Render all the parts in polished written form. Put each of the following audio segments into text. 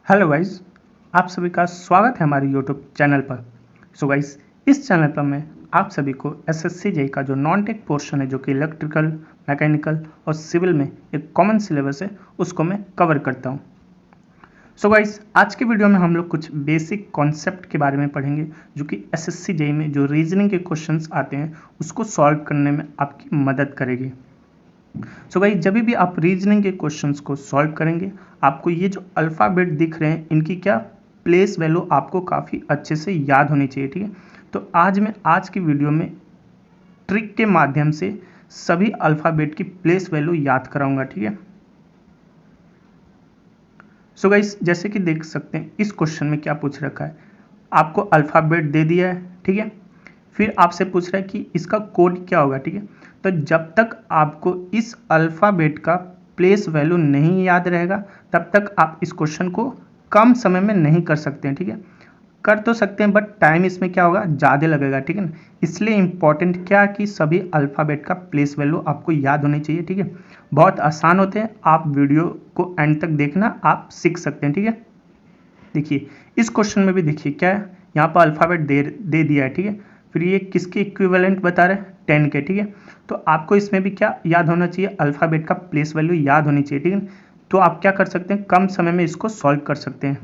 Hello guys, आप सभी का स्वागत है हमारे यूट्यूब चैनल पर। सो गाइस, इस चैनल पर मैं आप सभी को एसएससी जेईई का जो नॉन टेक पोर्शन है, जो कि इलेक्ट्रिकल, मैकेनिकल और सिविल में एक कॉमन सिलेबस है, उसको मैं कवर करता हूँ। सो गाइस, आज के वीडियो में हम लोग कुछ बेसिक कॉन्सेप्ट के बारे में पढ़ेंगे, जो कि एसएससी जेईई में जो रीजनिंग के क्वेश्चंस आते हैं उसको सॉल्व करने में आपकी मदद करेगी। सो भाई, जब भी आप रीजनिंग के क्वेश्चंस को सॉल्व करेंगे, आपको ये जो अल्फ़ाबेट दिख रहे हैं, इनकी क्या प्लेस वैल्यू आपको काफ़ी अच्छे से याद होनी चाहिए। ठीक है, तो आज की वीडियो में ट्रिक के माध्यम से सभी अल्फ़ाबेट की प्लेस वैल्यू याद कराऊंगा। ठीक है, सो गाइस, जैसे कि देख सकते हैं इस क्वेश्चन में क्या पूछ रखा है, आपको अल्फ़ाबेट दे दिया है। ठीक है, फिर आपसे पूछ रहा है कि इसका कोड क्या होगा। ठीक है, तो जब तक आपको इस अल्फ़ाबेट का प्लेस वैल्यू नहीं याद रहेगा, तब तक आप इस क्वेश्चन को कम समय में नहीं कर सकते हैं। ठीक है, कर तो सकते हैं बट टाइम इसमें क्या होगा, ज़्यादा लगेगा। ठीक है ना, इसलिए इम्पॉर्टेंट क्या कि सभी अल्फ़ाबेट का प्लेस वैल्यू आपको याद होनी चाहिए। ठीक है, बहुत आसान होते हैं, आप वीडियो को एंड तक देखना, आप सीख सकते हैं। ठीक है, देखिए इस क्वेश्चन में भी देखिए क्या है, यहाँ पर अल्फ़ाबेट दे दिया है। ठीक है, फिर ये किसके इक्विवेलेंट बता रहे हैं, 10 के। ठीक है, तो आपको इसमें भी क्या याद होना चाहिए, अल्फ़ाबेट का प्लेस वैल्यू याद होनी चाहिए। ठीक है, तो आप क्या कर सकते हैं, कम समय में इसको सॉल्व कर सकते हैं।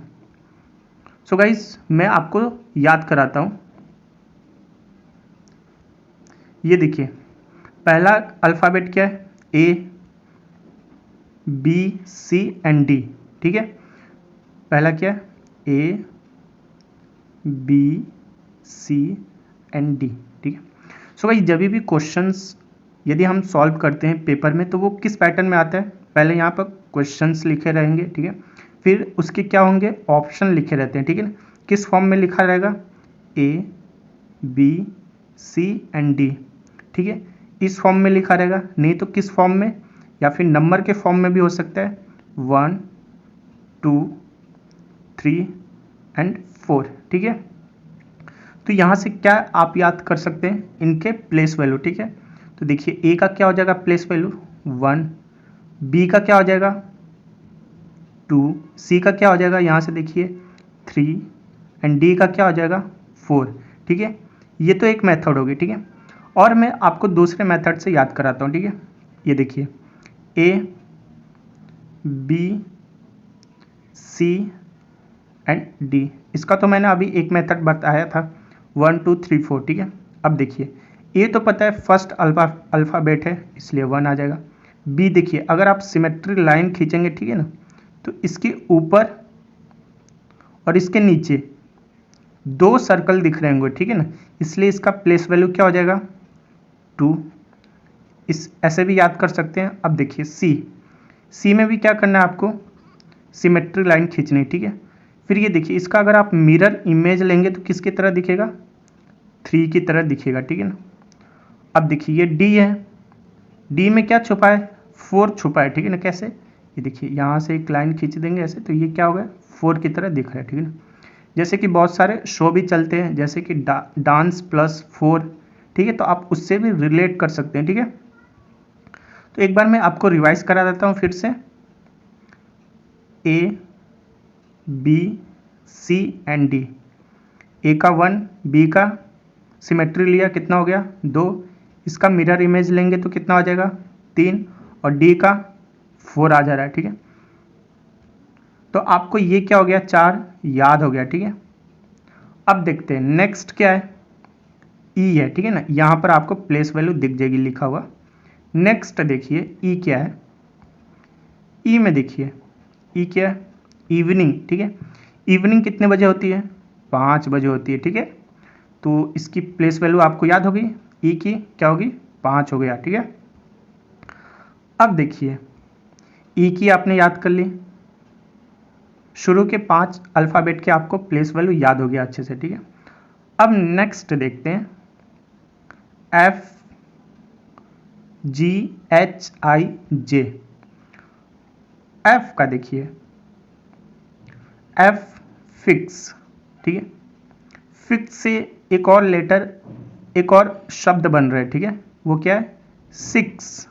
सो गाइस, मैं आपको याद कराता हूँ। ये देखिए, पहला अल्फ़ाबेट क्या है, A B C and D. ठीक है, पहला क्या है, A B C and D. ठीक है, सो भाई जब भी क्वेश्चंस यदि हम सॉल्व करते हैं पेपर में, तो वो किस पैटर्न में आता है, पहले यहाँ पर क्वेश्चंस लिखे रहेंगे। ठीक है, फिर उसके क्या होंगे, ऑप्शन लिखे रहते हैं। ठीक है ना, किस फॉर्म में लिखा रहेगा, A B C and D. ठीक है, इस फॉर्म में लिखा रहेगा, नहीं तो किस फॉर्म में, या फिर नंबर के फॉर्म में भी हो सकता है, 1 2 3 एंड 4। ठीक है, तो यहाँ से क्या आप याद कर सकते हैं, इनके प्लेस वैल्यू। ठीक है, तो देखिए ए का क्या हो जाएगा प्लेस वैल्यू 1, बी का क्या हो जाएगा 2, सी का क्या हो जाएगा, यहाँ से देखिए 3 एंड डी का क्या हो जाएगा 4। ठीक है, ये तो एक मेथड होगी। ठीक है, और मैं आपको दूसरे मेथड से याद कराता हूँ। ठीक है, ये देखिए A B C and D, इसका तो मैंने अभी एक मेथड बताया था, 1 2 3 4। ठीक है, अब देखिए ए तो पता है फर्स्ट अल्फ़ाबेट है, इसलिए 1 आ जाएगा। बी देखिए, अगर आप सिमेट्री लाइन खींचेंगे, ठीक है ना, तो इसके ऊपर और इसके नीचे 2 सर्कल दिख रहे होंगे। ठीक है ना, इसलिए इसका प्लेस वैल्यू क्या हो जाएगा 2। इस ऐसे भी याद कर सकते हैं। अब देखिए सी में भी क्या करना है, आपको सिमेट्री लाइन खींचनी है। ठीक है, फिर ये देखिए, इसका अगर आप मिरर इमेज लेंगे तो किसकी तरह दिखेगा, 3 की तरह दिखेगा। ठीक है ना, अब देखिए ये डी है, डी में क्या छुपा है, 4 छुपा है। ठीक है ना, कैसे, ये देखिए यहाँ से एक लाइन खींच देंगे ऐसे, तो ये क्या होगा 4 की तरह दिख रहा है। ठीक है ना, जैसे कि बहुत सारे शो भी चलते हैं, जैसे कि डांस प्लस 4। ठीक है, तो आप उससे भी रिलेट कर सकते हैं। ठीक है, तो एक बार मैं आपको रिवाइज करा देता हूँ फिर से, A B C and D. A का 1, बी का सिमेट्री लिया, कितना हो गया 2, इसका मिरर इमेज लेंगे तो कितना हो जाएगा 3, और डी का 4 आ जा रहा है। ठीक है, तो आपको ये क्या हो गया 4 याद हो गया। ठीक है, अब देखते हैं नेक्स्ट क्या है, ई है। ठीक है ना, यहाँ पर आपको प्लेस वैल्यू दिख जाएगी लिखा हुआ। नेक्स्ट देखिए ई क्या है, ई में देखिए ई क्या है, इवनिंग। ठीक है, इवनिंग कितने बजे होती है, 5 बजे होती है। ठीक है, तो इसकी प्लेस वैल्यू आपको याद होगी, ई की क्या होगी 5 हो गया। ठीक है, अब देखिए ई की आपने याद कर ली, शुरू के 5 अल्फ़ाबेट के आपको प्लेस वैल्यू याद हो गया अच्छे से। ठीक है, अब नेक्स्ट देखते हैं, F G H I J. F का देखिए, एफ फिक्स। ठीक है, फिक्स से एक और लेटर, एक और शब्द बन रहा है। ठीक है, वो क्या है 6,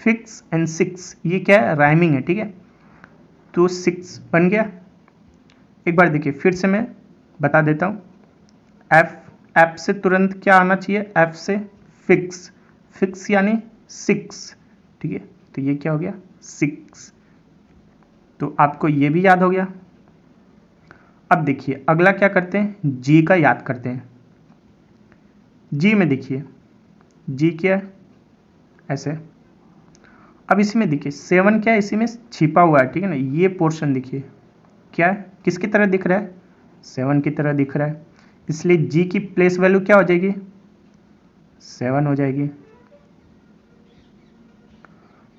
फिक्स एंड 6, ये क्या है राइमिंग है। ठीक है, तो 6 बन गया। एक बार देखिए फिर से मैं बता देता हूँ। एफ से तुरंत क्या आना चाहिए, एफ से फिक्स, फिक्स यानी 6, ठीक है, तो ये क्या हो गया 6। तो आपको ये भी याद हो गया। अब देखिए अगला क्या करते हैं, जी का याद करते हैं। जी में देखिए, जी क्या है ऐसे। अब इसी में देखिए 7 क्या है, इसी में छिपा हुआ है, ठीक है ना, ये पोर्शन देखिए क्या है, किसकी तरह दिख रहा है, 7 की तरह दिख रहा है, इसलिए जी की प्लेस वैल्यू क्या हो जाएगी, 7 हो जाएगी।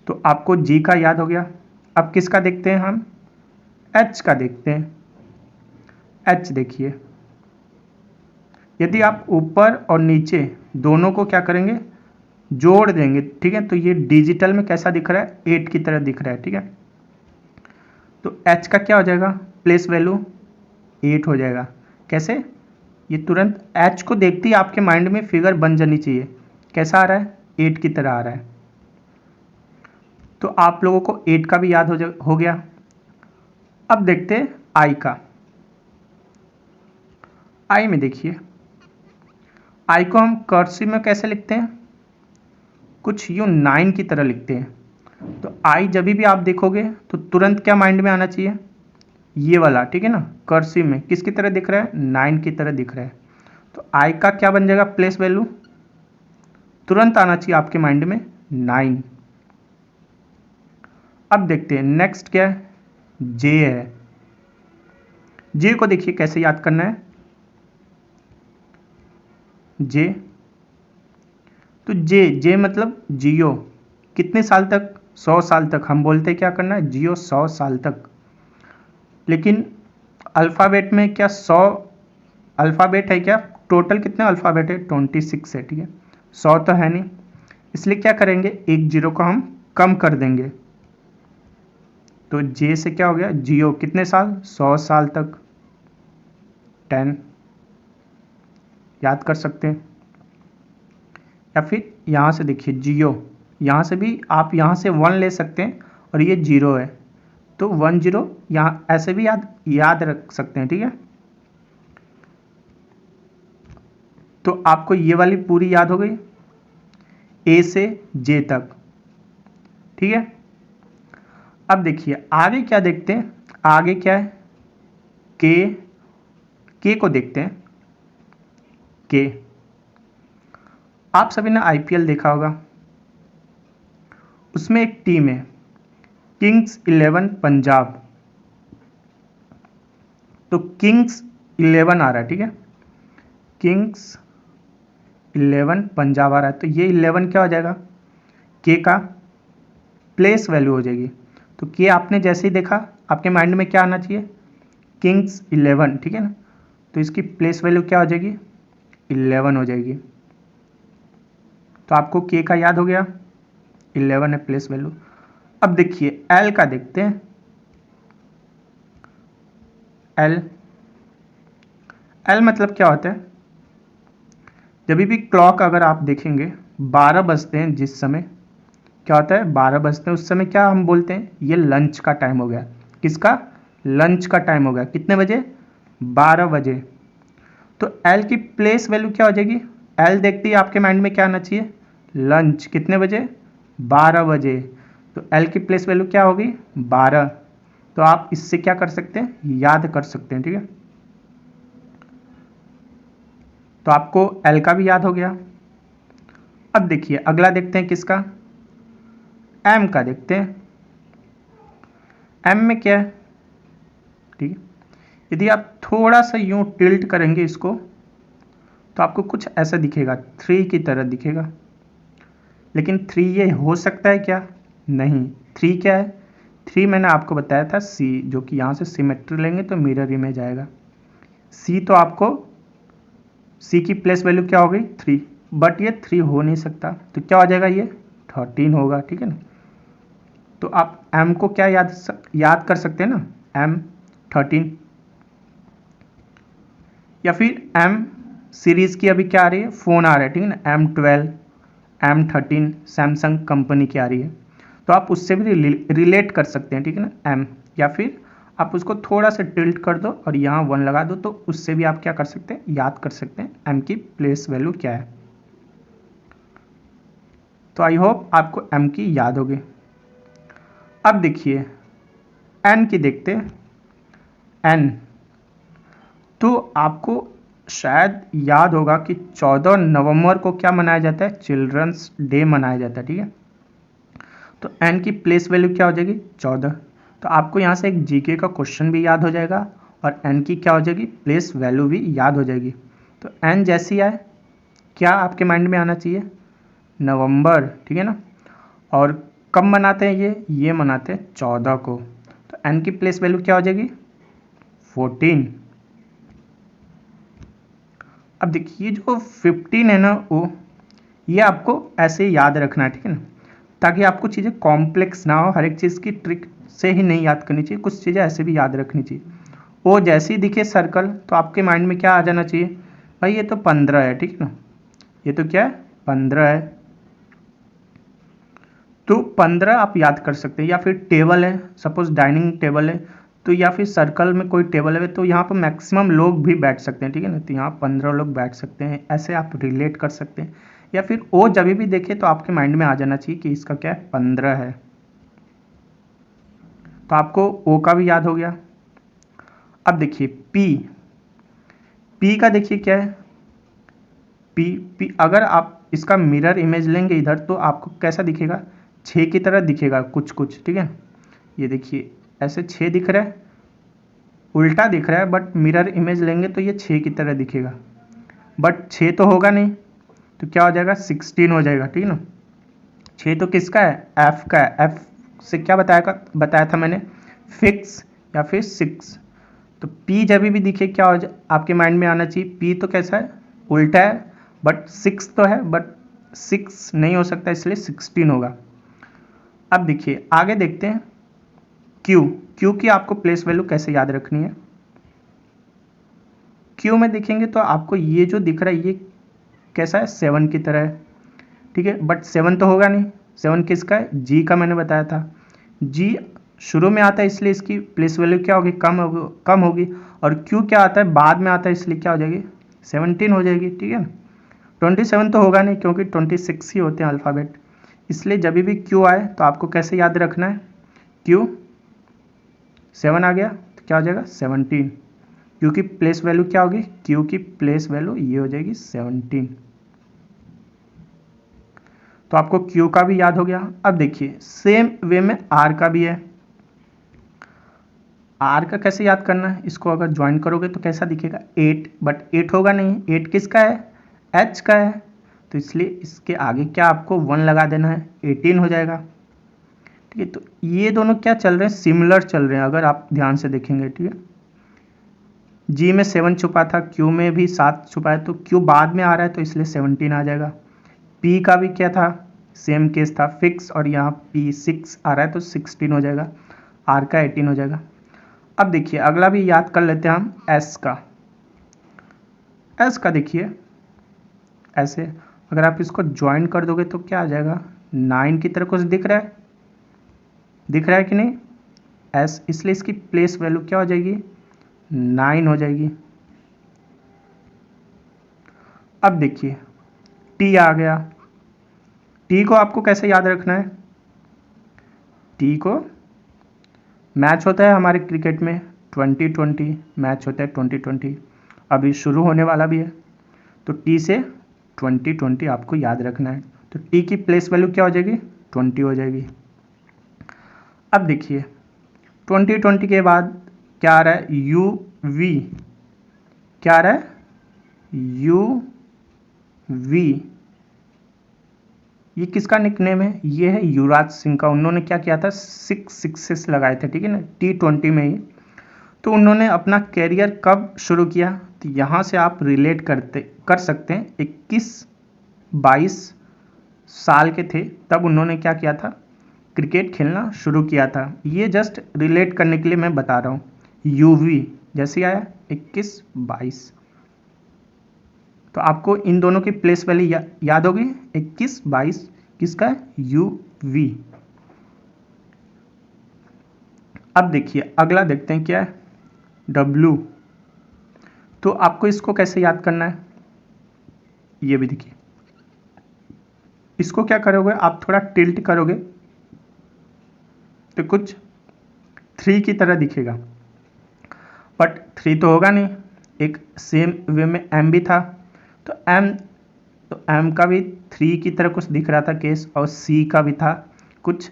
तो आपको जी का याद हो गया। अब किसका देखते हैं हम, एच का देखते हैं। एच देखिए, यदि आप ऊपर और नीचे दोनों को क्या करेंगे, जोड़ देंगे, ठीक है, तो ये डिजिटल में कैसा दिख रहा है, 8 की तरह दिख रहा है, ठीक है। तो एच का क्या हो जाएगा, प्लेस वैल्यू 8 हो जाएगा। कैसे, ये तुरंत एच को देखते ही आपके माइंड में फिगर बन जानी चाहिए, कैसा आ रहा है, 8 की तरह आ रहा है। तो आप लोगों को 8 का भी याद हो गया। अब देखते हैं आई का। आई में देखिए, आई को हम कर्सिव में कैसे लिखते हैं, कुछ यूं 9 की तरह लिखते हैं। तो आई जब भी आप देखोगे तो तुरंत क्या माइंड में आना चाहिए, ये वाला, ठीक है ना, कर्सिव में किसकी तरह दिख रहा है, 9 की तरह दिख रहा है। तो आई का क्या बन जाएगा, प्लेस वैल्यू तुरंत आना चाहिए आपके माइंड में 9। अब देखते हैं नेक्स्ट क्या है, जे है। जे को देखिए कैसे याद करना है, जे, तो जे मतलब जियो, कितने साल तक, 100 साल तक। हम बोलते हैं क्या करना है, जियो 100 साल तक। लेकिन अल्फ़ाबेट में क्या 100 अल्फ़ाबेट है क्या, टोटल कितने अल्फ़ाबेट है, 26 है, ठीक है, 100 तो है नहीं, इसलिए क्या करेंगे, एक जीरो को हम कम कर देंगे। तो जे से क्या हो गया, जियो कितने साल, 100 साल तक, 10 याद कर सकते हैं। या फिर यहाँ से देखिए जियो, यहाँ से भी आप यहाँ से 1 ले सकते हैं और ये 0 है, तो 1 0 यहाँ ऐसे भी याद रख सकते हैं, ठीक है। तो आपको ये वाली पूरी याद हो गई, ए से जे तक, ठीक है। अब देखिए आगे क्या देखते हैं, आगे क्या है, के को देखते हैं। के, आप सभी ने आईपीएल देखा होगा, उसमें एक टीम है किंग्स 11 पंजाब, तो किंग्स 11 आ रहा है, ठीक है, किंग्स 11 पंजाब आ रहा है, तो ये 11 क्या हो जाएगा, के का प्लेस वैल्यू हो जाएगी। तो के आपने जैसे ही देखा आपके माइंड में क्या आना चाहिए, किंग्स 11, ठीक है ना, तो इसकी प्लेस वैल्यू क्या हो जाएगी, 11 हो जाएगी। तो आपको के का याद हो गया, 11 है प्लेस वैल्यू। अब देखिए एल का देखते हैं। एल मतलब क्या होता है, जब भी क्लॉक अगर आप देखेंगे 12 बजते हैं, जिस समय क्या होता है 12 बजते हैं, उस समय क्या हम बोलते हैं, ये लंच का टाइम हो गया। किसका, लंच का टाइम हो गया, कितने बजे, 12 बजे। तो एल की प्लेस वैल्यू क्या हो जाएगी, एल देखते ही आपके माइंड में क्या आना चाहिए, लंच कितने बजे, 12 बजे। तो एल की प्लेस वैल्यू क्या होगी, 12। तो आप इससे क्या कर सकते हैं, याद कर सकते हैं, ठीक है। तो आपको एल का भी याद हो गया। अब देखिए अगला देखते हैं किसका, एम का देखते हैं। एम में क्या है, ठीक है, यदि आप थोड़ा सा यूं टिल्ट करेंगे इसको तो आपको कुछ ऐसा दिखेगा, 3 की तरह दिखेगा। लेकिन 3 ये हो सकता है क्या, नहीं, 3 क्या है, 3 मैंने आपको बताया था सी, जो कि यहाँ से सिमेट्री लेंगे तो मिरर इमेज आएगा। सी तो आपको सी की प्लेस वैल्यू क्या हो गई, 3, बट ये 3 हो नहीं सकता, तो क्या हो जाएगा, ये 13 होगा, ठीक है ना। तो आप एम को क्या याद कर सकते हैं ना, एम 13, या फिर एम सीरीज़ की अभी क्या आ रही है, फ़ोन आ रहा है, ठीक है ना, M12 M13 सैमसंग कंपनी की आ रही है, तो आप उससे भी रिलेट कर सकते हैं, ठीक है ना, एम। या फिर आप उसको थोड़ा सा टिल्ट कर दो और यहाँ 1 लगा दो, तो उससे भी आप क्या कर सकते हैं, याद कर सकते हैं m की प्लेस वैल्यू क्या है। तो आई होप आपको m की याद होगी। अब देखिए n की देखते हैं। n तो आपको शायद याद होगा कि 14 नवंबर को क्या मनाया जाता है, चिल्ड्रंस डे मनाया जाता है, ठीक है। तो n की प्लेस वैल्यू क्या हो जाएगी, 14। तो आपको यहाँ से एक जीके का क्वेश्चन भी याद हो जाएगा और n की क्या हो जाएगी, प्लेस वैल्यू भी याद हो जाएगी। तो n जैसी आए क्या आपके माइंड में आना चाहिए, नवंबर, ठीक है ना। और कब मनाते हैं ये मनाते हैं 14 को। तो n की प्लेस वैल्यू क्या हो जाएगी, 14। अब देखिए जो 15 है ना, वो ये आपको ऐसे ही याद रखना है, ठीक है ना, ताकि आपको चीज़ें कॉम्प्लेक्स ना हो। हर एक चीज़ की ट्रिक से ही नहीं याद करनी चाहिए, कुछ चीज़ें ऐसे भी याद रखनी चाहिए। वो जैसे ही दिखे सर्कल तो आपके माइंड में क्या आ जाना चाहिए, भाई ये तो 15 है, ठीक है ना, ये तो क्या है, 15 है। तो 15 आप याद कर सकते हैं। या फिर टेबल है, सपोज डाइनिंग टेबल है, तो या फिर सर्कल में कोई टेबल है तो यहाँ पर मैक्सिमम लोग भी बैठ सकते हैं, ठीक है ना, तो यहाँ 15 लोग बैठ सकते हैं, ऐसे आप रिलेट कर सकते हैं। या फिर ओ जब भी देखे तो आपके माइंड में आ जाना चाहिए कि इसका क्या है, 15 है। तो आपको ओ का भी याद हो गया। अब देखिए पी का देखिए क्या है, पी अगर आप इसका मिरर इमेज लेंगे इधर तो आपको कैसा दिखेगा, 6 की तरह दिखेगा कुछ कुछ, ठीक है। ये देखिए ऐसे 6 दिख रहा है, उल्टा दिख रहा है, बट मिरर इमेज लेंगे तो ये 6 की तरह दिखेगा, बट 6 तो होगा नहीं, तो क्या हो जाएगा, 16 हो जाएगा, ठीक है ना। 6 तो किसका है, एफ का है। एफ से क्या बताया था मैंने, फिक्स या फिर 6। तो पी जब भी दिखे क्या हो आपके माइंड में आना चाहिए, पी तो कैसा है, उल्टा है, बट 6 तो है, बट 6 नहीं हो सकता, इसलिए 16 होगा। अब देखिए आगे देखते हैं क्यू की आपको प्लेस वैल्यू कैसे याद रखनी है। क्यू में देखेंगे तो आपको ये जो दिख रहा है ये कैसा है, 7 की तरह है, ठीक है, बट 7 तो होगा नहीं। 7 किसका है, जी का, मैंने बताया था। जी शुरू में आता है इसलिए इसकी प्लेस वैल्यू क्या होगी, कम होगी। और क्यू क्या आता है, बाद में आता है, इसलिए क्या हो जाएगी, 17 हो जाएगी, ठीक है ना। 27 तो होगा नहीं क्योंकि 26 ही होते हैं अल्फ़ाबेट, इसलिए जब भी क्यू आए तो आपको कैसे याद रखना है, क्यू 7 आ गया तो क्या हो जाएगा, 17। क्यू की प्लेस वैल्यू क्या होगी, क्यू की प्लेस वैल्यू ये हो जाएगी 17। तो आपको क्यू का भी याद हो गया। अब देखिए सेम वे में आर का भी है। आर का कैसे याद करना है, इसको अगर ज्वाइन करोगे तो कैसा दिखेगा, 8, बट 8 होगा नहीं। 8 किसका है, एच का है, तो इसलिए इसके आगे क्या आपको 1 लगा देना है, 18 हो जाएगा, ठीक है। तो ये दोनों क्या चल रहे हैं, सिमिलर चल रहे हैं अगर आप ध्यान से देखेंगे, ठीक है। जी में 7 छुपा था, क्यू में भी 7 छुपा है, तो क्यू बाद में आ रहा है तो इसलिए 17 आ जाएगा। पी का भी क्या था, सेम केस था, फिक्स, और यहाँ पी 6 आ रहा है तो 16 हो जाएगा। आर का 18 हो जाएगा। अब देखिए अगला भी याद कर लेते हैं हम, एस का। एस का देखिए ऐसे अगर आप इसको ज्वाइन कर दोगे तो क्या आ जाएगा, 9 की तरह कुछ दिख रहा है कि नहीं, एस, इसलिए इसकी प्लेस वैल्यू क्या हो जाएगी, 9 हो जाएगी। अब देखिए टी आ गया। टी को आपको कैसे याद रखना है, टी को मैच होता है हमारे क्रिकेट में 2020 मैच होता है 2020, अभी शुरू होने वाला भी है, तो टी से 2020 आपको याद रखना है। तो टी की प्लेस वैल्यू क्या हो जाएगी, 20 हो जाएगी। अब देखिए 2020 के बाद क्या आ रहा है, यू वी, क्या आ रहा है, यू वी, ये किसका निकनेम है, ये है युवराज सिंह का। उन्होंने क्या किया था, 6 सिक्सेस लगाए थे, ठीक है ना, T20 में ही। तो उन्होंने अपना कैरियर कब शुरू किया, तो यहाँ से आप रिलेट कर सकते हैं, 21-22 साल के थे तब उन्होंने क्या किया था, क्रिकेट खेलना शुरू किया था। ये जस्ट रिलेट करने के लिए मैं बता रहा हूँ। यूवी जैसे आया 21-22, तो आपको इन दोनों की प्लेस वैल्यू याद होगी, 21-22 किसका है, यूवी। अब देखिए अगला देखते हैं क्या है, W। तो आपको इसको कैसे याद करना है, ये भी देखिए, इसको क्या करोगे आप, थोड़ा टिल्ट करोगे तो कुछ 3 की तरह दिखेगा, बट 3 तो होगा नहीं, एक सेम वे में M भी था, तो M का भी 3 की तरह कुछ दिख रहा था केस, और C का भी था कुछ,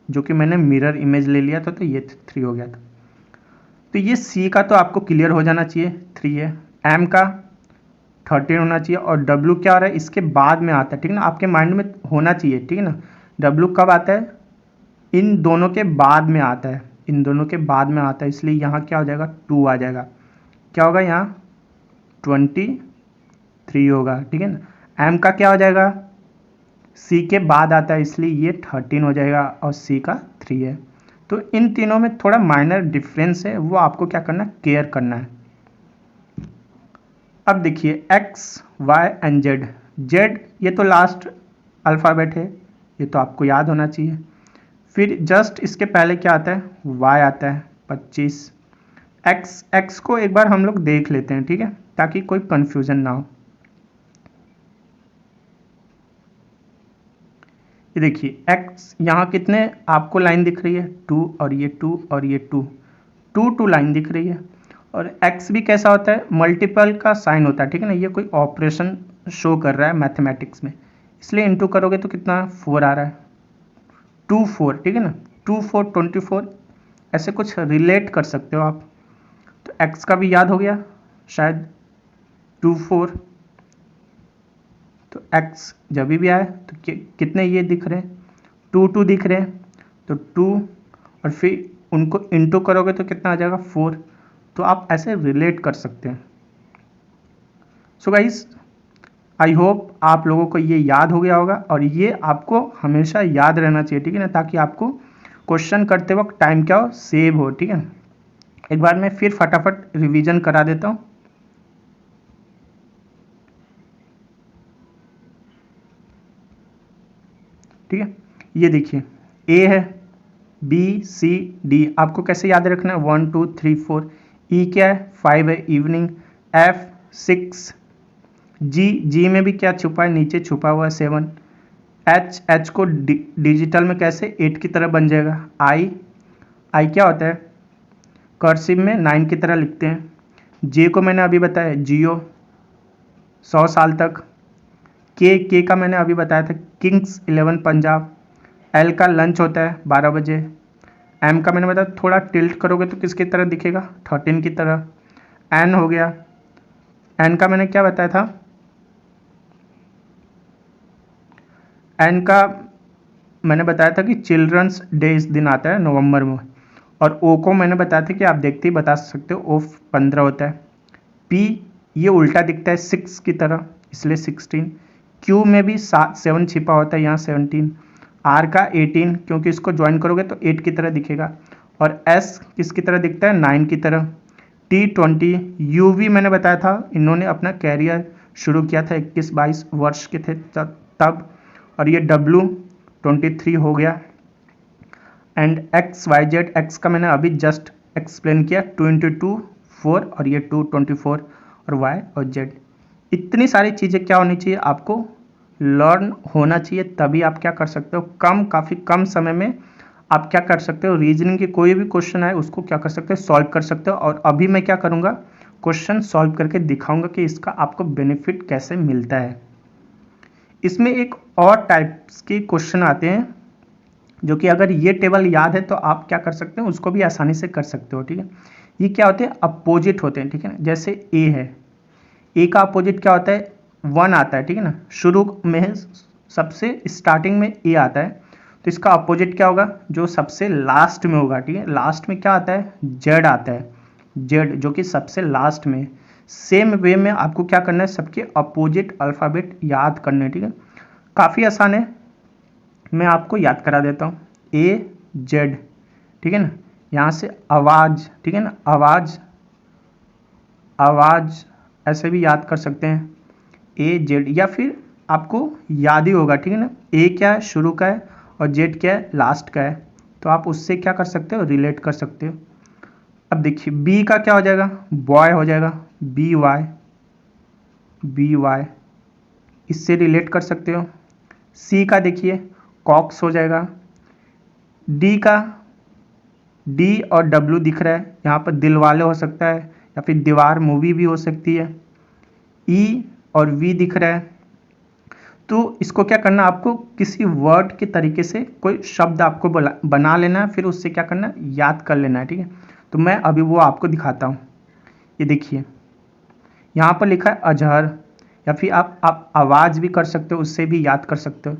जो कि मैंने मिरर इमेज ले लिया था तो ये 3 हो गया था। तो ये C का तो आपको क्लियर हो जाना चाहिए, 3 है। M का 13 होना चाहिए, और W क्या हो रहा है, इसके बाद में आता है, ठीक है ना, आपके माइंड में होना चाहिए, ठीक है ना। W कब आता है, इन दोनों के बाद में आता है, इन दोनों के बाद में आता है, इसलिए यहाँ क्या हो जाएगा, 2 आ जाएगा, क्या होगा यहाँ 23 होगा, ठीक है ना। M का क्या हो जाएगा, C के बाद आता है, इसलिए ये 13 हो जाएगा, और C का 3 है। तो इन तीनों में थोड़ा माइनर डिफरेंस है, वो आपको क्या करना है, केयर करना है। अब देखिए X, Y and Z। Z ये तो लास्ट अल्फ़ाबेट है, ये तो आपको याद होना चाहिए। फिर जस्ट इसके पहले क्या आता है, Y आता है 25। X को एक बार हम लोग देख लेते हैं, ठीक है, ताकि कोई कंफ्यूजन ना हो। ये देखिए X यहाँ कितने आपको लाइन दिख रही है, 2 और ये 2 और ये 2 लाइन दिख रही है। और X भी कैसा होता है, मल्टीपल का साइन होता है, ठीक है ना, ये कोई ऑपरेशन शो कर रहा है मैथमेटिक्स में, इसलिए इनटू करोगे तो कितना 4 आ रहा है, 2 4, ठीक है ना, 2 4 24, ऐसे कुछ रिलेट कर सकते हो आप। तो X का भी याद हो गया शायद, 2 4। तो X जब भी आए तो कितने ये दिख रहे हैं, 2 दिख रहे हैं, तो 2, और फिर उनको इंटू करोगे तो कितना आ जाएगा 4। तो आप ऐसे रिलेट कर सकते हैं। सो गाइस, आई होप आप लोगों को ये याद हो गया होगा, और ये आपको हमेशा याद रहना चाहिए, ठीक है ना, ताकि आपको क्वेश्चन करते वक्त टाइम क्या हो, सेव हो, ठीक है। एक बार मैं फिर फटाफट रिवीजन करा देता हूँ। ठीक है, ये देखिए A है, B C D आपको कैसे याद रखना है, 1 2 3 4। E क्या है, 5 है, इवनिंग। F 6। G में भी क्या छुपा है, नीचे छुपा हुआ है 7। H को डिजिटल में कैसे 8 की तरह बन जाएगा। I क्या होता है, कर्सिव में 9 की तरह लिखते हैं। J को मैंने अभी बताया जियो, 100 साल तक। के का मैंने अभी बताया था, किंग्स 11 पंजाब। L का लंच होता है 12 बजे। M का मैंने बताया थोड़ा टिल्ट करोगे तो किसकी तरह दिखेगा, 13 की तरह। N हो गया, N का मैंने क्या बताया था, N का मैंने बताया था कि चिल्ड्रंस डे इस दिन आता है नवंबर में। और O को मैंने बताया था कि आप देखते ही बता सकते हो, O 15 होता है। P ये उल्टा दिखता है 6 की तरह, इसलिए 16। Q में भी 7 छिपा होता है, यहाँ 17। R का 18, क्योंकि इसको ज्वाइन करोगे तो 8 की तरह दिखेगा। और S किसकी तरह दिखता है, 9 की तरह। T 20। U भी मैंने बताया था, इन्होंने अपना कैरियर शुरू किया था 21-22 वर्ष के थे तब। और ये W 23 हो गया। एंड XYZ, X का मैंने अभी जस्ट एक्सप्लेन किया, 2 × 2 4, और ये 2 24, और Y और Z। इतनी सारी चीज़ें क्या होनी चाहिए, आपको लर्न होना चाहिए, तभी आप क्या कर सकते हो, काफ़ी कम समय में आप क्या कर सकते हो, रीजनिंग की कोई भी क्वेश्चन आए उसको क्या कर सकते हो, सॉल्व कर सकते हो। और अभी मैं क्या करूँगा, क्वेश्चन सॉल्व करके दिखाऊंगा कि इसका आपको बेनिफिट कैसे मिलता है। इसमें एक और टाइप्स के क्वेश्चन आते हैं, जो कि अगर ये टेबल याद है तो आप क्या कर सकते हैं, उसको भी आसानी से कर सकते हो, ठीक है। ये क्या होते हैं, अपोजिट होते हैं, ठीक है ना। जैसे A है, A का अपोजिट क्या होता है, 1 आता है, ठीक है ना, शुरू में सबसे स्टार्टिंग में A आता है, तो इसका अपोजिट क्या होगा, जो सबसे लास्ट में होगा, ठीक है। लास्ट में क्या आता है, Z आता है, Z जो कि सबसे लास्ट में। सेम वे में आपको क्या करना है, सबके अपोजिट अल्फ़ाबेट याद करने हैं, ठीक है। काफ़ी आसान है, मैं आपको याद करा देता हूँ। AZ, ठीक है ना, यहाँ से आवाज़, ठीक है ना, आवाज़ ऐसे भी याद कर सकते हैं, AZ। या फिर आपको याद ही होगा, ठीक है ना, A क्या है, शुरू का है, और Z क्या है, लास्ट का है। तो आप उससे क्या कर सकते हो, रिलेट कर सकते हो। अब देखिए बी का क्या हो जाएगा, बॉय हो जाएगा, बी वाई, बी वाई, इससे रिलेट कर सकते हो। सी का देखिए कॉक्स हो जाएगा। डी का डी और डब्ल्यू दिख रहा है, यहाँ पर दिल वाले हो सकता है या फिर दीवार मूवी भी हो सकती है। ई और वी दिख रहा है। तो इसको क्या करना, आपको किसी वर्ड के तरीके से कोई शब्द आपको बना लेना है, फिर उससे क्या करना है, याद कर लेना है, ठीक है। तो मैं अभी वो आपको दिखाता हूँ। ये देखिए यहाँ पर लिखा है अजहर, या फिर आप आवाज़ भी कर सकते हो, उससे भी याद कर सकते हो।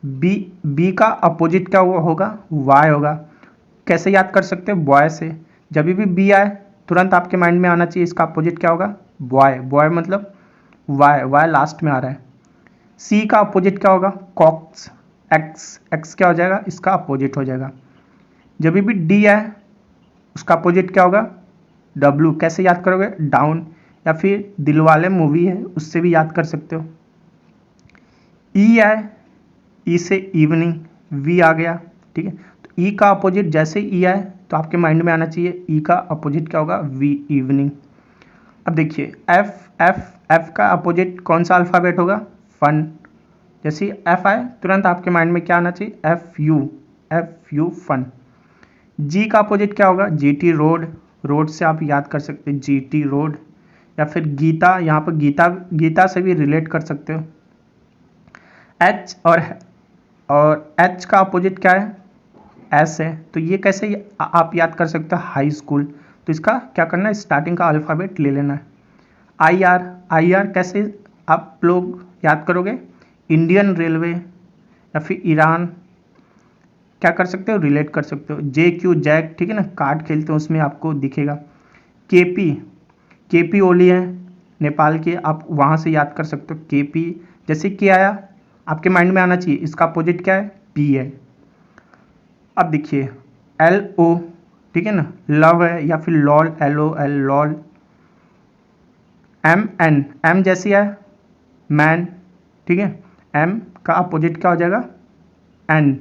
बी का अपोजिट क्या होगा, वाई होगा। कैसे याद कर सकते हो, बॉय से। जब भी बी आए तुरंत आपके माइंड में आना चाहिए इसका अपोजिट क्या होगा, बॉय। बॉय मतलब वाई, वाई लास्ट में आ रहा है। सी का अपोजिट क्या होगा, कॉक्स, एक्स, एक्स क्या हो जाएगा, इसका अपोजिट हो जाएगा। जब भी डी आए उसका अपोजिट क्या होगा, डब्ल्यू। कैसे याद करोगे, डाउन, या फिर दिलवाले मूवी है उससे भी याद कर सकते हो। ई आए, ई से इवनिंग, वी आ गया, ठीक है। तो ई का अपोजिट जैसे ई आए तो आपके माइंड में आना चाहिए ई का अपोजिट क्या होगा, वी, इवनिंग। अब देखिए एफ, एफ का अपोजिट कौन सा अल्फ़ाबेट होगा, फन। जैसे एफ आए तुरंत आपके माइंड में क्या आना चाहिए, एफ यू, फन। जी का अपोजिट क्या होगा, जी टी, रोड। रोड से आप याद कर सकते हैं, जी टी, रोड। या फिर गीता, यहाँ पर गीता से भी रिलेट कर सकते हो। एच और एच का अपोजिट क्या है, एस है। तो ये कैसे आप याद कर सकते हो, हाई स्कूल। तो इसका क्या करना है, स्टार्टिंग का अल्फ़ाबेट ले लेना है। आई आर कैसे आप लोग याद करोगे, इंडियन रेलवे या फिर ईरान। क्या कर सकते हो, रिलेट कर सकते हो। जे क्यू, जैक, ठीक है ना, कार्ड खेलते हो उसमें आपको दिखेगा। केपी ओली है नेपाल के, आप वहाँ से याद कर सकते हो केपी। जैसे कि आया आपके माइंड में आना चाहिए, इसका अपोजिट क्या है, पी है। अब देखिए एल ओ, ठीक है ना, लव है, या फिर lol, L O L, lol. M N, M जैसी है मैन, ठीक है। एम का अपोजिट क्या हो जाएगा, एन।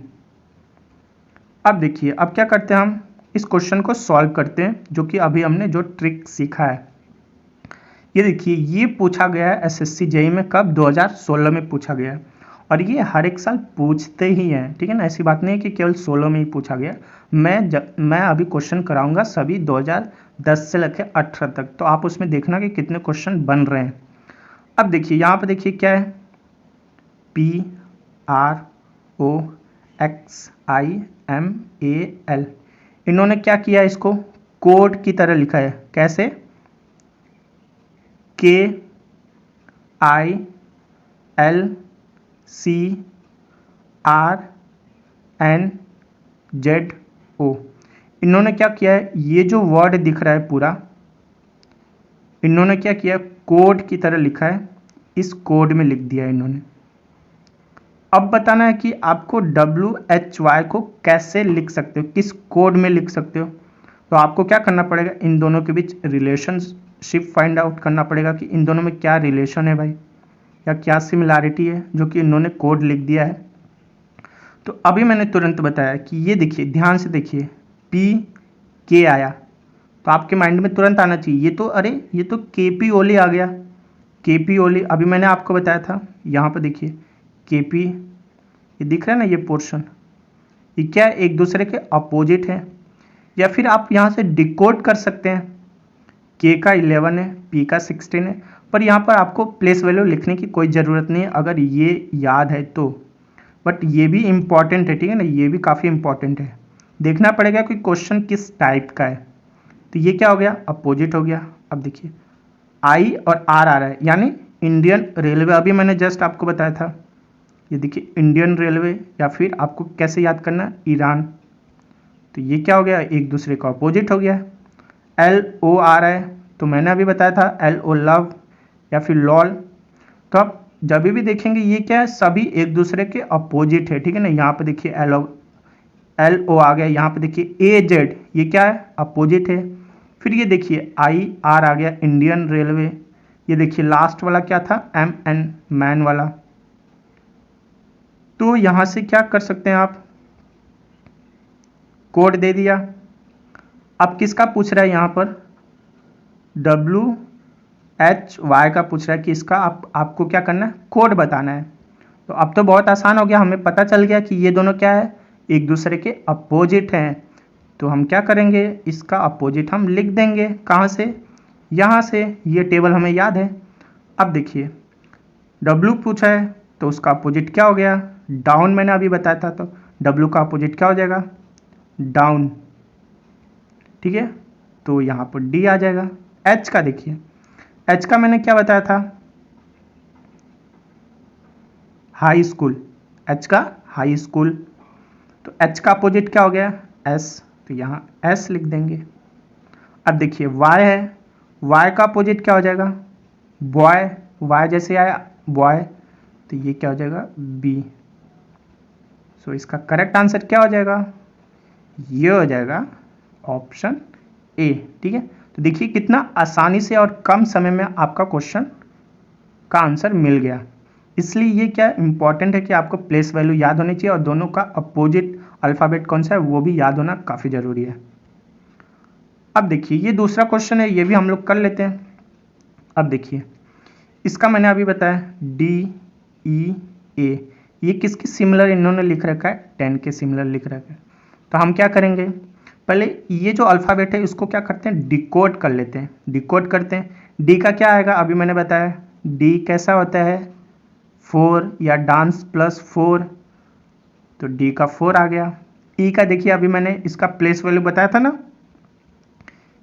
अब देखिए अब क्या करते हैं, हम इस क्वेश्चन को सॉल्व करते हैं, जो कि अभी हमने जो ट्रिक सीखा है। ये देखिए ये पूछा गया है एसएससी जेईई में, कब, 2016 में पूछा गया है। और ये हर एक साल पूछते ही हैं, ठीक है ना, ऐसी बात नहीं है कि केवल 16 में ही पूछा गया। मैं अभी क्वेश्चन कराऊंगा सभी 2010 से लेकर 18 तक, तो आप उसमें देखना कि कितने क्वेश्चन बन रहे हैं। अब देखिए यहाँ पे देखिए क्या है, P R O X I M A L. इन्होंने क्या किया, इसको कोड की तरह लिखा है। कैसे, K I L C R N Z O. इन्होंने क्या किया है, ये जो वर्ड दिख रहा है पूरा, इन्होंने क्या किया, कोड की तरह लिखा है, इस कोड में लिख दिया इन्होंने। अब बताना है कि आपको WHY को कैसे लिख सकते हो, किस कोड में लिख सकते हो। तो आपको क्या करना पड़ेगा, इन दोनों के बीच रिलेशनशिप फाइंड आउट करना पड़ेगा कि इन दोनों में क्या रिलेशन है भाई, या क्या सिमिलैरिटी है, जो कि इन्होंने कोड लिख दिया है। तो अभी मैंने तुरंत बताया कि ये देखिए, ध्यान से देखिए, पी के आया तो आपके माइंड में तुरंत आना चाहिए, ये तो, अरे ये तो केपी ओली आ गया। केपी ओली अभी मैंने आपको बताया था, यहाँ पर देखिए केपी, ये दिख रहा है ना, ये पोर्शन, ये क्या है, एक दूसरे के अपोजिट है। या फिर आप यहाँ से डिकोड कर सकते हैं, के का 11 है, पी का 16 है। पर यहाँ पर आपको प्लेस वैल्यू लिखने की कोई ज़रूरत नहीं है अगर ये याद है तो। बट ये भी इम्पॉर्टेंट है, ठीक है ना, ये भी काफ़ी इम्पॉर्टेंट है। देखना पड़ेगा कि क्वेश्चन किस टाइप का है। तो ये क्या हो गया, अपोजिट हो गया। अब देखिए आई और आर आ रहा है, यानी इंडियन रेलवे, अभी मैंने जस्ट आपको बताया था। ये देखिए इंडियन रेलवे, या फिर आपको कैसे याद करना है, ईरान। तो ये क्या हो गया, एक दूसरे का अपोजिट हो गया। एल ओ आ रहा है, तो मैंने अभी बताया था एल ओ, लव, या फिर लॉल। तो आप जब भी देखेंगे ये क्या है, सभी एक दूसरे के अपोजिट है, ठीक है ना। यहाँ पे देखिए एल ओ आ गया, यहाँ पे देखिए ए जेड, ये क्या है, अपोजिट है। फिर ये देखिए आई आर आ गया, इंडियन रेलवे। ये देखिए लास्ट वाला क्या था, एम एन, मैन वाला। तो यहाँ से क्या कर सकते हैं आप, कोड दे दिया। अब किसका पूछ रहा है यहाँ पर, WHY का पूछ रहा है कि इसका आपको क्या करना है, कोड बताना है। तो अब तो बहुत आसान हो गया, हमें पता चल गया कि ये दोनों क्या है, एक दूसरे के अपोजिट हैं। तो हम क्या करेंगे, इसका अपोजिट हम लिख देंगे। कहाँ से, यहाँ से, ये टेबल हमें याद है। अब देखिए W पूछा है तो उसका अपोजिट क्या हो गया, डाउन, मैंने अभी बताया था। तो W का अपोजिट क्या हो जाएगा, डाउन, ठीक है। तो यहाँ पर D आ जाएगा। H का देखिए, H का मैंने क्या बताया था, हाई स्कूल, H का हाई स्कूल। तो H का अपोजिट क्या हो गया, S, तो यहाँ S लिख देंगे। अब देखिए Y है, Y का अपोजिट क्या हो जाएगा, बॉय, Y जैसे आया बॉय, तो ये क्या हो जाएगा, B। सो इसका करेक्ट आंसर क्या हो जाएगा, ये हो जाएगा ऑप्शन A, ठीक है। तो देखिए कितना आसानी से और कम समय में आपका क्वेश्चन का आंसर मिल गया। इसलिए ये क्या इंपॉर्टेंट है कि आपको प्लेस वैल्यू याद होनी चाहिए और दोनों का अपोजिट अल्फ़ाबेट कौन सा है वो भी याद होना काफ़ी ज़रूरी है। अब देखिए ये दूसरा क्वेश्चन है, ये भी हम लोग कर लेते हैं। अब देखिए इसका मैंने अभी बताया DEA, ये किसके सिमिलर इन्होंने लिख रखा है, 10 के सिमिलर लिख रखा है। तो हम क्या करेंगे, पहले ये जो अल्फ़ाबेट है इसको क्या करते हैं, डिकोड कर लेते हैं। डिकोड करते हैं, D का क्या आएगा, अभी मैंने बताया D कैसा होता है, 4 या डांस प्लस 4, तो D का 4 आ गया। E का देखिए अभी मैंने इसका प्लेस वैल्यू बताया था ना,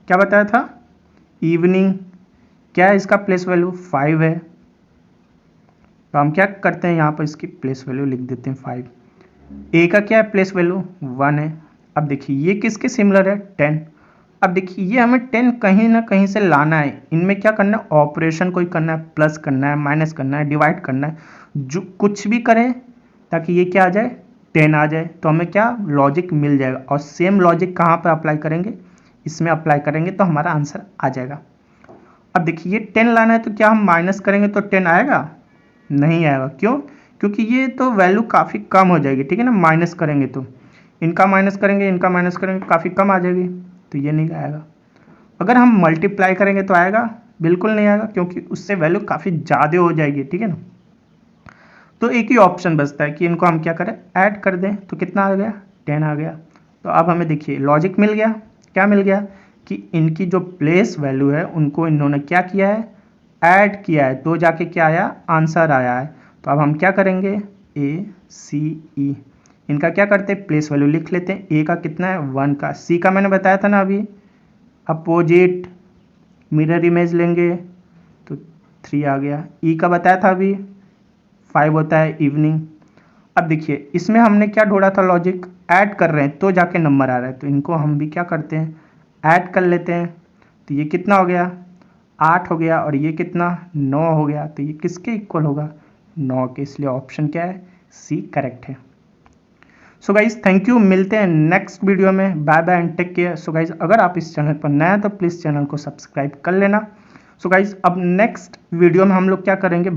क्या बताया था, इवनिंग, क्या है इसका प्लेस वैल्यू 5 है। तो हम क्या करते हैं, यहाँ पर इसकी प्लेस वैल्यू लिख देते हैं 5। A का क्या है, प्लेस वैल्यू 1 है। अब देखिए ये किसके सिमिलर है, 10। अब देखिए ये हमें 10 कहीं ना कहीं से लाना है, इनमें क्या करना है, ऑपरेशन कोई करना है, प्लस करना है, माइनस करना है, डिवाइड करना है, जो कुछ भी करें ताकि ये क्या आ जाए, 10 आ जाए। तो हमें क्या लॉजिक मिल जाएगा, और सेम लॉजिक कहाँ पर अप्लाई करेंगे, इसमें अप्लाई करेंगे तो हमारा आंसर आ जाएगा। अब देखिए ये 10 लाना है, तो क्या हम माइनस करेंगे तो 10 आएगा, नहीं आएगा। क्यों, क्योंकि ये तो वैल्यू काफ़ी कम हो जाएगी, ठीक है ना। माइनस करेंगे तो इनका माइनस करेंगे, इनका माइनस करेंगे, काफ़ी कम आ जाएगी, तो ये नहीं आएगा। अगर हम मल्टीप्लाई करेंगे तो आएगा, बिल्कुल नहीं आएगा, क्योंकि उससे वैल्यू काफ़ी ज़्यादा हो जाएगी, ठीक है ना। तो एक ही ऑप्शन बचता है कि इनको हम क्या करें, ऐड कर दें। तो कितना आ गया, 10 आ गया। तो अब हमें देखिए लॉजिक मिल गया, क्या मिल गया कि इनकी जो प्लेस वैल्यू है उनको इन्होंने क्या किया है, ऐड किया है, तो जाके क्या आया, आंसर आया है। तो अब हम क्या करेंगे, ACE, इनका क्या करते हैं, प्लेस वैल्यू लिख लेते हैं। A का कितना है, 1 का। C का मैंने बताया था ना अभी, अपोजिट मिरर इमेज लेंगे तो 3 आ गया। E का बताया था अभी, 5 होता है इवनिंग। अब देखिए इसमें हमने क्या ढूंढा था, लॉजिक ऐड कर रहे हैं तो जाके नंबर आ रहा है, तो इनको हम भी क्या करते हैं, ऐड कर लेते हैं। तो ये कितना हो गया, 8 हो गया, और ये कितना, 9 हो गया। तो ये किसके इक्वल होगा, 9 के, इसलिए ऑप्शन क्या है, C करेक्ट है। सो गाइज थैंक यू, मिलते हैं नेक्स्ट वीडियो में, bye bye and take care. So guys अगर आप इस चैनल पर नए हैं तो प्लीज़ चैनल को सब्सक्राइब कर लेना। सो गाइज अब नेक्स्ट वीडियो में हम लोग क्या करेंगे,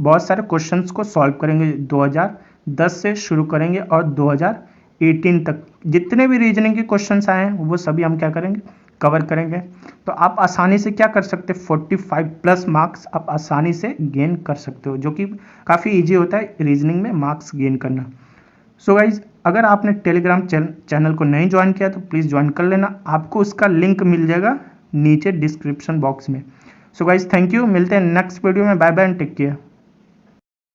बहुत सारे क्वेश्चंस को सॉल्व करेंगे, 2010 से शुरू करेंगे और 2018 तक जितने भी रीजनिंग के क्वेश्चंस आए हैं वो सभी हम क्या करेंगे, कवर करेंगे। तो आप आसानी से क्या कर सकते हैं, 45 प्लस मार्क्स आप आसानी से गेन कर सकते हो, जो कि काफ़ी ईजी होता है रीजनिंग में मार्क्स गेन करना। सो गाइज अगर आपने टेलीग्राम चैनल को नहीं ज्वाइन किया तो प्लीज़ ज्वाइन कर लेना, आपको उसका लिंक मिल जाएगा नीचे डिस्क्रिप्शन बॉक्स में। सो गाइज थैंक यू, मिलते हैं नेक्स्ट वीडियो में, bye bye and take care.